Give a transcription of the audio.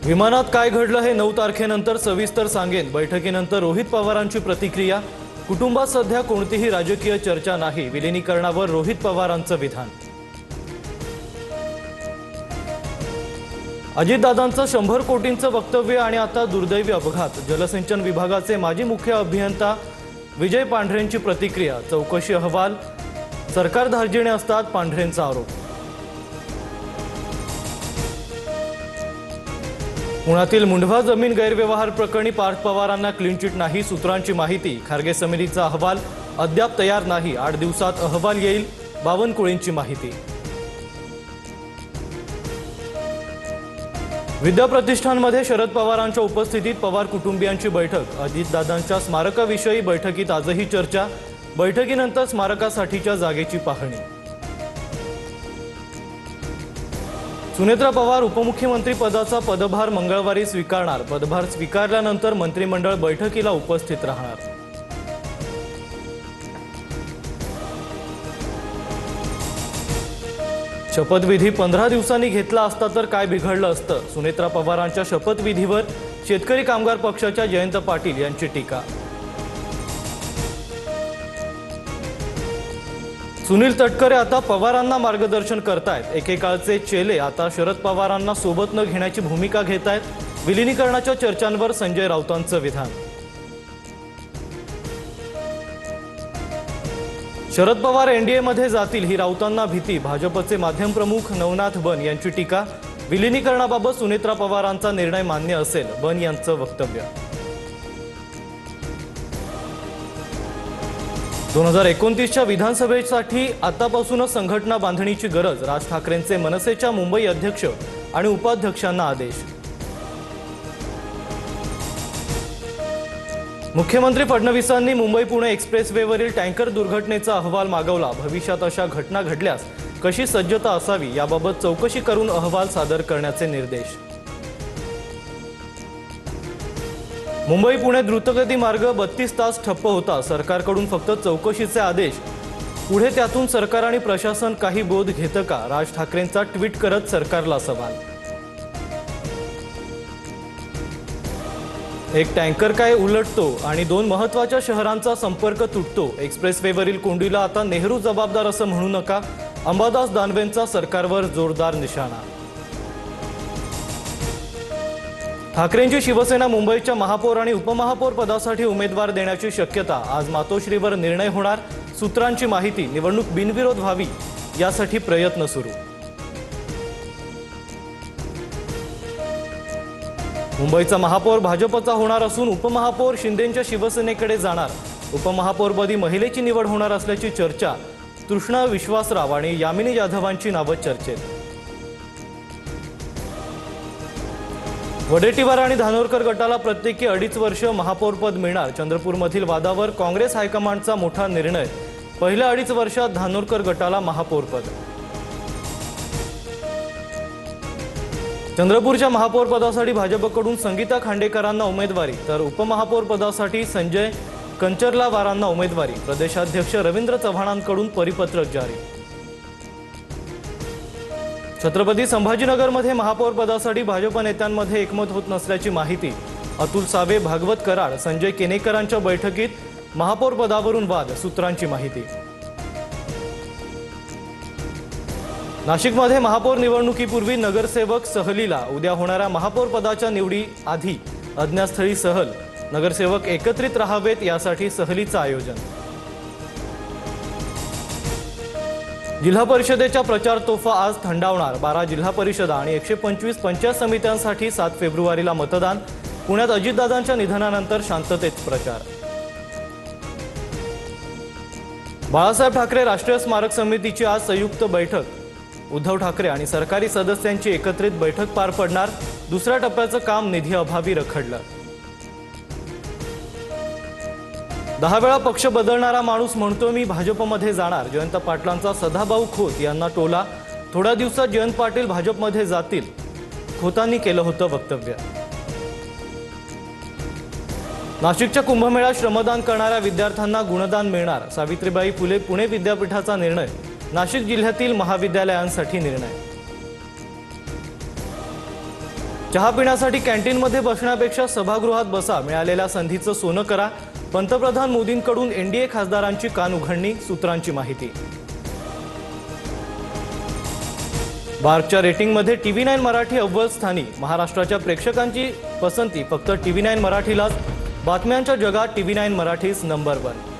विमानात काय घडलं हे 9 तारखेनंतर सविस्तर सांगेन। बैठकीनंतर रोहित पवारांची प्रतिक्रिया। कुटुंबात सध्या कोणतीही राजकीय चर्चा नाही, विलीनीकरणावर रोहित पवारांचं विधान। अजितदादांचं 100 कोटींचं वक्तव्य आणि आता दुर्दैवी अपघात। जलसिंचन विभागाचे माजी मुख्य अभियंता विजय पांढरेंची प्रतिक्रिया। चौकशी अहवाल सरकार धार्जिणे असतात, पांढरेंचा आरोप। पुण्यातील मुंढवा जमीन गैरव्यवहार प्रकरणी पार्थ पवारांना क्लीन चिट नाही, सूत्रांची माहिती। खारगे समितीचा अहवाल अद्याप तयार नाही, 8 दिवसात अहवाल येईल, बावनकुळेंची माहिती। विद्या प्रतिष्ठानमध्ये शरद पवारांच्या उपस्थितीत पवार कुटुंबियांची बैठक। अजितदादांच्या स्मारकाविषयी बैठकीत आजही चर्चा। बैठकीनंतर स्मारकासाठीच्या जागेची पाहणी। सुनेत्रा पवार उपमुख्यमंत्री पदाचा पदभार मंगळवारी स्वीकारणार। पदभार स्वीकारल्यानंतर मंत्रिमंडळ बैठकीला उपस्थित राहणार। शपथविधी 15 दिवसांनी घेतला असता तर काय बिघडलं असतं? सुनेत्रा पवारांच्या शपथविधीवर शेतकरी कामगार पक्षाच्या जयंत पाटील यांची टीका। सुनील तटकरे आता पवारांना मार्गदर्शन करतायत। एकेकाळचे चेले आता शरद पवारांना सोबत न घेण्याची भूमिका घेतायत। विलीनीकरणाच्या चर्चांवर संजय राऊतांचं विधान। शरद पवार एनडीए मध्ये जातील ही राऊतांना भीती। भाजपचे माध्यम प्रमुख नवनाथ बन यांची टीका। विलीनीकरणाबाबत सुनेत्रा पवारांचा निर्णय मान्य असेल, बन यांचं वक्तव्य। 2029च्या विधानसभेसाठी आतापासूनच संघटना बांधणीची गरज। राज ठाकरेंचे मनसेच्या मुंबई अध्यक्ष आणि उपाध्यक्षांना आदेश। मुख्यमंत्री फडणवीसांनी मुंबई पुणे एक्सप्रेसवेवरील टँकर दुर्घटनेचा अहवाल मागवला। भविष्यात अशा घटना घडल्यास कशी सज्जता असावी याबाबत चौकशी करून अहवाल सादर करण्याचे निर्देश। मुंबई पुणे द्रुतगती मार्ग 32 तास ठप्प होता। सरकारकडून फक्त चौकशीचे आदेश। पुढे त्यातून सरकार आणि प्रशासन काही बोध घेतं का? राज ठाकरेंचा ट्विट करत सरकारला सवाल। एक टँकर काय उलटतो आणि 2 महत्त्वाच्या शहरांचा संपर्क तुटतो। एक्सप्रेसवेवरील कोंडीला आता नेहरू जबाबदार असं म्हणू नका। अंबादास दानवेंचा सरकारवर जोरदार निशाणा। ठाकरेंची शिवसेना मुंबईच्या महापौर आणि उपमहापौर पदासाठी उमेदवार देण्याची शक्यता। आज मातोश्रीवर निर्णय होणार, सूत्रांची माहिती। निवडणूक बिनविरोध व्हावी यासाठी प्रयत्न सुरू। मुंबईचा महापौर भाजपचा होणार असून उपमहापौर शिंदेंच्या शिवसेनेकडे जाणार। उपमहापौरपदी महिलेची निवड होणार असल्याची चर्चा। तृष्णा विश्वासराव आणि यामिनी जाधवांची नावं चर्चेत। वडेट्टीवार आणि धानोरकर गटाला प्रत्येकी 2.5 वर्ष महापौरपद मिळणार। चंद्रपूरमधील वादावर काँग्रेस हायकमांडचा मोठा निर्णय। पहिल्या 2.5 वर्षात धानोरकर गटाला महापौरपद। चंद्रपूरच्या महापौर पदासाठी भाजपकडून संगीता खांडेकरांना उमेदवारी, तर उपमहापौर पदासाठी संजय कंचरलावारांना उमेदवारी। प्रदेशाध्यक्ष रवींद्र चव्हाणांकडून परिपत्रक जारी। छत्रपती संभाजीनगरमध्ये महापौर पदासाठी भाजप नेत्यांमध्ये एकमत होत नसल्याची माहिती। अतुल सावे, भागवत कराड, संजय केनेकरांच्या बैठकीत महापौर पदावरून वाद। सूत्रांची माहिती। नाशिकमध्ये महापौर निवडणुकीपूर्वी नगरसेवक सहलीला। उद्या होणाऱ्या महापौर पदाच्या निवडी आधी अज्ञातस्थळी सहल। नगरसेवक एकत्रित राहावेत यासाठी सहलीचं आयोजन। जिल्हा परिषदेच्या प्रचार तोफा आज थंडावणार। 12 जिल्हा परिषदा आणि 125 पंचायत समित्यांसाठी 7 फेब्रुवारीला मतदान। पुण्यात अजितदादांच्या निधनानंतर शांततेत प्रचार। बाळासाहेब ठाकरे राष्ट्रीय स्मारक समितीची आज संयुक्त बैठक। उद्धव ठाकरे आणि सरकारी सदस्यांची एकत्रित बैठक पार पडणार। दुसऱ्या टप्प्याचं काम निधी अभावी रखडलं। 10 वेळा पक्ष बदलणारा माणूस म्हणतो मी भाजपमध्ये जाणार। जयंत पाटलांचा सदाभाऊ खोत यांना टोला। थोड्या दिवसात जयंत पाटील भाजपमध्ये जातील, खोतांनी केलं होतं वक्तव्य। नाशिकच्या कुंभमेळ्यात श्रमदान करणाऱ्या विद्यार्थ्यांना गुणदान मिळणार। सावित्रीबाई फुले पुणे विद्यापीठाचा निर्णय। नाशिक जिल्ह्यातील महाविद्यालयांसाठी निर्णय। चहा पिण्यासाठी कॅन्टीनमध्ये बसण्यापेक्षा सभागृहात बसा, मिळालेल्या संधीचं सोनं करा. पंतप्रधान मोदींकडून एनडीए खासदारांची कान उघडणी, सूत्रांची माहिती. बार्कच्या रेटिंगमध्ये TV9 मराठी अव्वल स्थानी. महाराष्ट्राच्या प्रेक्षकांची पसंती फक्त TV9 मराठीलाच. बातम्यांच्या जगात TV9 मराठीच नंबर 1.